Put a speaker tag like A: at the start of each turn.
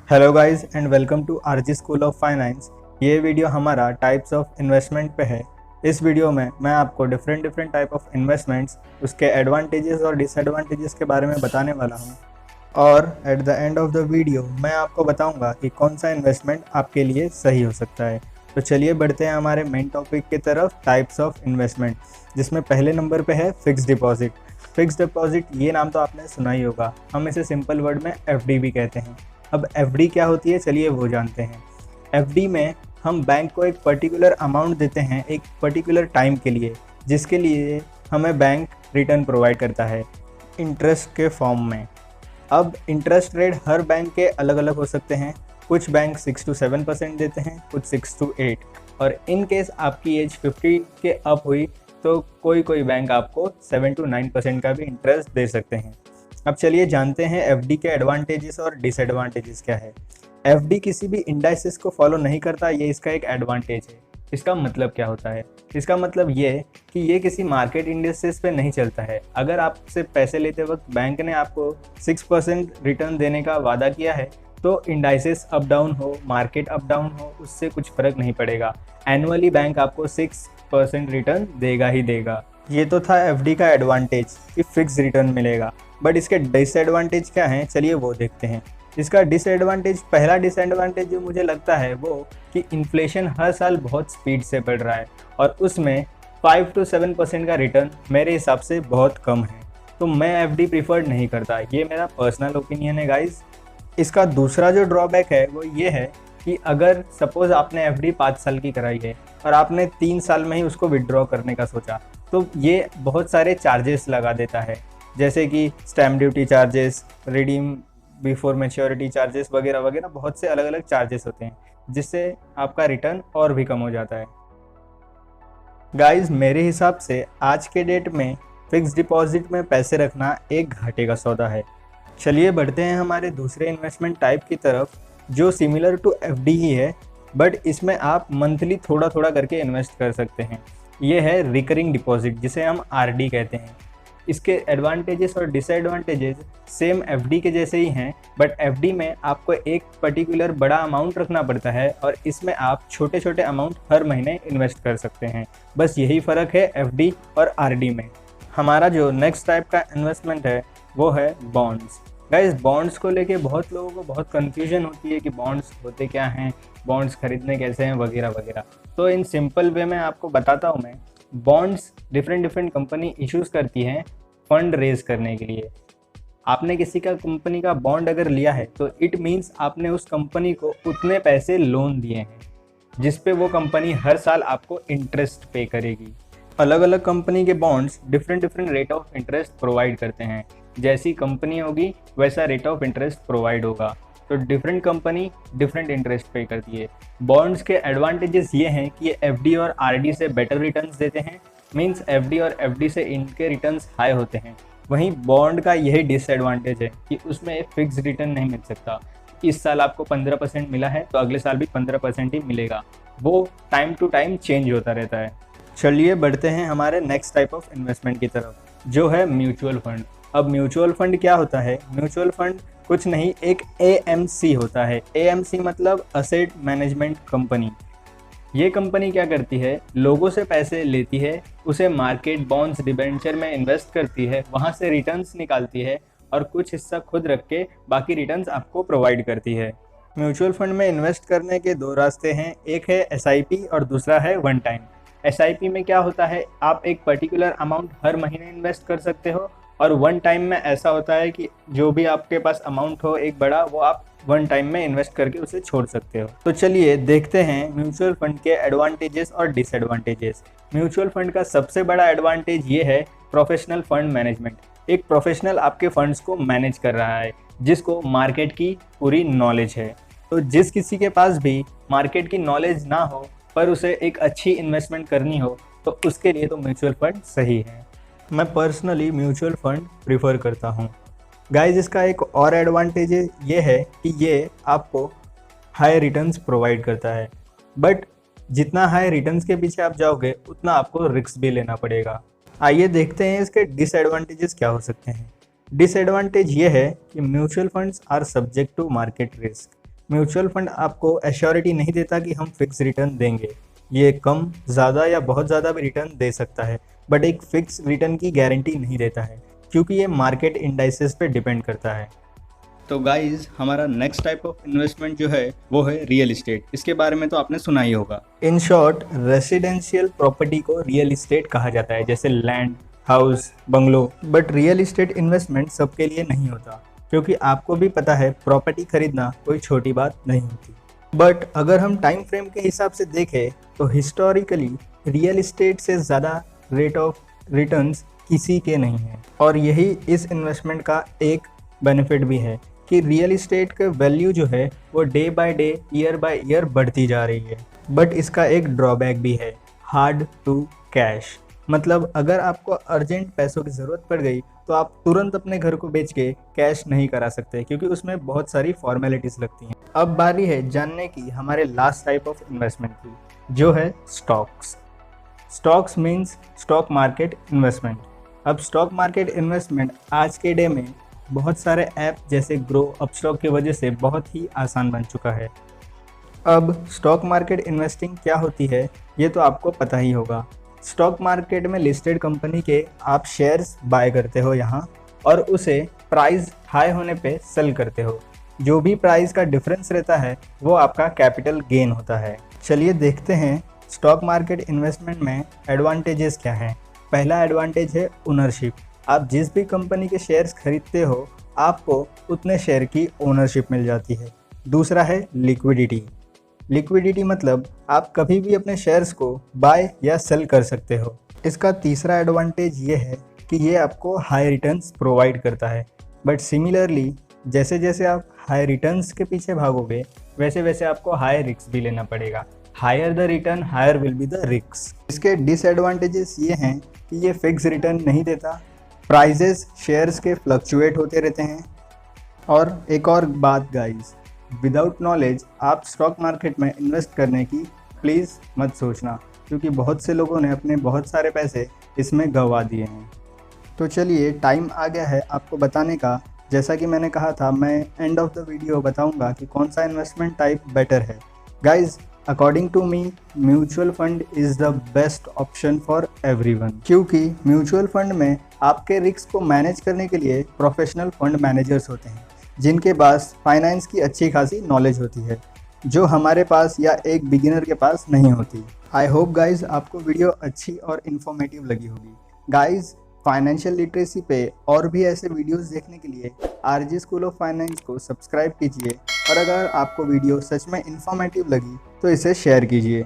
A: Hello guys and welcome to RG school of finance. ये video हमारा types of investment पे है। इस वीडियो में मैं आपको डिफरेंट टाइप ऑफ इन्वेस्टमेंट्स, उसके एडवांटेजेस और डिसएडवांटेजेस के बारे में बताने वाला हूँ। और at the end of the video मैं आपको बताऊंगा कि कौन सा इन्वेस्टमेंट आपके लिए सही हो सकता है। तो चलिए बढ़ते हैं हमारे मेन टॉपिक की तरफ, टाइप्स ऑफ इन्वेस्टमेंट, जिसमें पहले नंबर पे है फिक्स्ड डिपॉजिट। फिक्स्ड डिपॉजिट, ये नाम तो आपने सुना ही होगा। हम इसे सिंपल वर्ड में एफडी भी कहते हैं। अब एफडी क्या होती है, चलिए वो जानते हैं। एफडी में हम बैंक को एक पर्टिकुलर अमाउंट देते हैं एक पर्टिकुलर टाइम के लिए, जिसके लिए हमें बैंक रिटर्न प्रोवाइड करता है इंटरेस्ट के फॉर्म में। अब इंटरेस्ट रेट हर बैंक के अलग अलग हो सकते हैं। कुछ बैंक 6 to 7% देते हैं, कुछ 6 to 8, और इन केस आपकी एज 50 के अप हुई तो कोई कोई बैंक आपको 7 to 9% का भी इंटरेस्ट दे सकते हैं। अब चलिए जानते हैं एफडी के एडवांटेजेस और डिसएडवांटेजेस क्या है। एफडी किसी भी इंडाइसेस को फॉलो नहीं करता, ये इसका एक एडवांटेज है। इसका मतलब क्या होता है? इसका मतलब ये कि ये किसी मार्केट इंडेक्सेस पे नहीं चलता है। अगर आपसे पैसे लेते वक्त बैंक ने आपको 6% रिटर्न देने का वादा किया है तो इंडाइसेस अप डाउन हो, मार्केट अप डाउन हो, उससे कुछ फर्क नहीं पड़ेगा। एनुअली बैंक आपको 6% रिटर्न देगा ही देगा। ये तो था एफडी का एडवांटेज कि फिक्स रिटर्न मिलेगा। बट इसके डिसएडवांटेज क्या हैं, चलिए वो देखते हैं। इसका डिसएडवांटेज, पहला डिसएडवांटेज जो मुझे लगता है वो कि इन्फ्लेशन हर साल बहुत स्पीड से बढ़ रहा है और उसमें 5 to 7% का रिटर्न मेरे हिसाब से बहुत कम है। तो मैं एफडी प्रीफर्ड नहीं करता, ये मेरा पर्सनल ओपिनियन है गाइज। इसका दूसरा जो ड्रॉबैक है वो ये है कि अगर सपोज आपने एफडी 5 साल की कराई है और आपने 3 साल में ही उसको विड्रॉ करने का सोचा, तो ये बहुत सारे चार्जेस लगा देता है, जैसे कि stamp duty charges, redeem before maturity charges वगैरह वगैरह, बहुत से अलग अलग चार्जेस होते हैं, जिससे आपका रिटर्न और भी कम हो जाता है। गाइस, मेरे हिसाब से आज के डेट में फिक्स डिपॉजिट में पैसे रखना एक घाटे का सौदा है। चलिए बढ़ते हैं हमारे दूसरे इन्वेस्टमेंट टाइप की तरफ, जो सिमिलर टू एफडी ही है, बट इसमें आप मंथली थोड़ा थोड़ा करके इन्वेस्ट कर सकते हैं। ये है रिकरिंग डिपॉजिट, जिसे हम आरडी कहते हैं। इसके एडवांटेजेस और डिसएडवांटेजेस सेम एफडी के जैसे ही हैं, बट एफडी में आपको एक पर्टिकुलर बड़ा अमाउंट रखना पड़ता है और इसमें आप छोटे छोटे अमाउंट हर महीने इन्वेस्ट कर सकते हैं। बस यही फ़र्क है एफडी और आरडी में। हमारा जो नेक्स्ट टाइप का इन्वेस्टमेंट है वो है बॉन्ड्स। गाइस, बॉन्ड्स को लेके बहुत लोगों को बहुत कन्फ्यूजन होती है कि बॉन्ड्स होते क्या हैं, बॉन्ड्स खरीदने कैसे हैं वगैरह वगैरह। तो इन सिंपल वे में आपको बताता हूँ मैं। बॉन्ड्स डिफरेंट कंपनी इश्यूज़ करती हैं फंड रेज करने के लिए। आपने किसी का कंपनी का बॉन्ड अगर लिया है तो इट मीन्स आपने उस कंपनी को उतने पैसे लोन दिए हैं जिस पे वो कंपनी हर साल आपको इंटरेस्ट पे करेगी। अलग अलग कंपनी के bonds different rate of interest provide करते हैं। जैसी कंपनी होगी वैसा रेट ऑफ इंटरेस्ट प्रोवाइड होगा। तो डिफरेंट कंपनी डिफरेंट इंटरेस्ट पे करती है। बॉन्ड्स के एडवांटेजेस ये हैं कि ये एफडी और आरडी से बेटर रिटर्न्स देते हैं। मींस एफडी और एफडी से इनके रिटर्न्स हाई होते हैं। वहीं बॉन्ड का यही डिसएडवांटेज है कि उसमें एक फिक्स रिटर्न नहीं मिल सकता। इस साल आपको 15% मिला है तो अगले साल भी 15% ही मिलेगा। वो टाइम टू टाइम चेंज होता रहता है। चलिए बढ़ते हैं हमारे नेक्स्ट टाइप ऑफ इन्वेस्टमेंट की तरफ, जो है म्यूचुअल फंड। अब म्यूचुअल फंड क्या होता है? म्यूचुअल फंड कुछ नहीं, एक एएमसी होता है। एएमसी मतलब असेट मैनेजमेंट कंपनी। ये कंपनी क्या करती है, लोगों से पैसे लेती है, उसे मार्केट, बॉन्ड्स, डिबेंचर में इन्वेस्ट करती है, वहाँ से रिटर्न्स निकालती है और कुछ हिस्सा खुद रख के बाकी रिटर्न्स आपको प्रोवाइड करती है। म्यूचुअल फंड में इन्वेस्ट करने के दो रास्ते हैं, एक है एसआईपी और दूसरा है वन टाइम। एसआईपी में क्या होता है, आप एक पर्टिकुलर अमाउंट हर महीने इन्वेस्ट कर सकते हो, और वन टाइम में ऐसा होता है कि जो भी आपके पास अमाउंट हो एक बड़ा, वो आप वन टाइम में इन्वेस्ट करके उसे छोड़ सकते हो। तो चलिए देखते हैं म्यूचुअल फंड के एडवांटेजेस और डिसएडवांटेजेस। म्यूचुअल फंड का सबसे बड़ा एडवांटेज ये है प्रोफेशनल फंड मैनेजमेंट। एक प्रोफेशनल आपके फंड्स को मैनेज कर रहा है, जिसको मार्केट की पूरी नॉलेज है। तो जिस किसी के पास भी मार्केट की नॉलेज ना हो पर उसे एक अच्छी इन्वेस्टमेंट करनी हो, तो उसके लिए तो म्यूचुअल फंड सही है। मैं पर्सनली म्यूचुअल फंड प्रीफर करता हूँ। गाइस, इसका एक और एडवांटेज ये है कि ये आपको हाई रिटर्न्स प्रोवाइड करता है, बट जितना हाई रिटर्न्स के पीछे आप जाओगे उतना आपको रिस्क भी लेना पड़ेगा। आइए देखते हैं इसके डिसएडवांटेजेस क्या हो सकते हैं। डिसएडवांटेज ये है कि mutual funds are subject to market risk. Mutual fund आपको एश्योरिटी नहीं देता कि हम फिक्स रिटर्न देंगे। ये कम, ज़्यादा या बहुत ज़्यादा भी रिटर्न दे सकता है, बट एक फिक्स रिटर्न की गारंटी नहीं देता है, क्योंकि ये मार्केट इंडाइसेस पे डिपेंड करता है। तो गाइज, हमारा नेक्स्ट टाइप ऑफ इन्वेस्टमेंट जो है वो है रियल इस्टेट। इसके बारे में तो आपने सुना ही होगा। इन शॉर्ट, रेसिडेंशियल प्रॉपर्टी को रियल इस्टेट कहा जाता है, जैसे land, house, bungalow. But real estate investment सबके लिए नहीं होता, क्योंकि आपको भी पता है प्रॉपर्टी खरीदना कोई छोटी बात नहीं होती। बट अगर हम टाइम फ्रेम के हिसाब से देखें तो हिस्टोरिकली रियल इस्टेट से ज़्यादा रेट ऑफ रिटर्न्स किसी के नहीं है, और यही इस इन्वेस्टमेंट का एक बेनिफिट भी है कि रियल इस्टेट का वैल्यू जो है वो day by day, year by year बढ़ती जा रही है। बट इसका एक ड्रॉबैक भी है, हार्ड टू कैश। मतलब अगर आपको अर्जेंट पैसों की ज़रूरत पड़ गई तो आप तुरंत अपने घर को बेच के कैश नहीं करा सकते, क्योंकि उसमें बहुत सारी फॉर्मेलिटीज़ लगती हैं। अब बारी है जानने की हमारे लास्ट टाइप ऑफ इन्वेस्टमेंट की, जो है stocks. Stocks means stock market investment. अब स्टॉक मार्केट इन्वेस्टमेंट आज के डे में बहुत सारे ऐप जैसे ग्रो, अपस्टॉक की वजह से बहुत ही आसान बन चुका है। अब स्टॉक मार्केट इन्वेस्टिंग क्या होती है ये तो आपको पता ही होगा। स्टॉक मार्केट में लिस्टेड कंपनी के आप शेयर्स बाय करते हो यहाँ, और उसे प्राइस हाई होने पे सेल करते हो। जो भी प्राइस का डिफरेंस रहता है वो आपका कैपिटल गेन होता है। चलिए देखते हैं स्टॉक मार्केट इन्वेस्टमेंट में एडवांटेजेस क्या हैं। पहला एडवांटेज है ओनरशिप। आप जिस भी कंपनी के शेयर्स खरीदते हो आपको उतने शेयर की ओनरशिप मिल जाती है। दूसरा है लिक्विडिटी। लिक्विडिटी मतलब आप कभी भी अपने शेयर्स को बाय या सेल कर सकते हो। इसका तीसरा एडवांटेज ये है कि ये आपको हाई रिटर्न्स प्रोवाइड करता है। बट सिमिलरली जैसे जैसे आप हाई रिटर्न्स के पीछे भागोगे वैसे वैसे आपको हाई रिस्क भी लेना पड़ेगा। Higher the return, higher will be the risk. इसके डिसएडवांटेजेस ये हैं कि ये फिक्स रिटर्न नहीं देता, प्राइजेस शेयर्स के फ्लक्चुएट होते रहते हैं, और एक और बात गाइस, विदाउट नॉलेज आप स्टॉक मार्केट में इन्वेस्ट करने की प्लीज़ मत सोचना, क्योंकि बहुत से लोगों ने अपने बहुत सारे पैसे इसमें गंवा दिए हैं। तो चलिए टाइम आ गया है आपको बताने का। जैसा कि मैंने कहा था, मैं एंड ऑफ द वीडियो बताऊंगा कि कौन सा इन्वेस्टमेंट टाइप बेटर है। Guys, according to me mutual fund is the best option for everyone, क्योंकि म्यूचुअल फंड में आपके रिस्क को मैनेज करने के लिए प्रोफेशनल फंड मैनेजर्स होते हैं, जिनके पास फाइनेंस की अच्छी खासी नॉलेज होती है, जो हमारे पास या एक बिगिनर के पास नहीं होती। आई होप गाइज आपको वीडियो अच्छी और इन्फॉर्मेटिव लगी होगी। गाइज, फाइनेंशियल लिटरेसी पे और भी ऐसे वीडियोस देखने के लिए आरजी स्कूल ऑफ फाइनेंस को सब्सक्राइब कीजिए, और अगर आपको वीडियो सच में इन्फॉर्मेटिव लगी तो इसे शेयर कीजिए।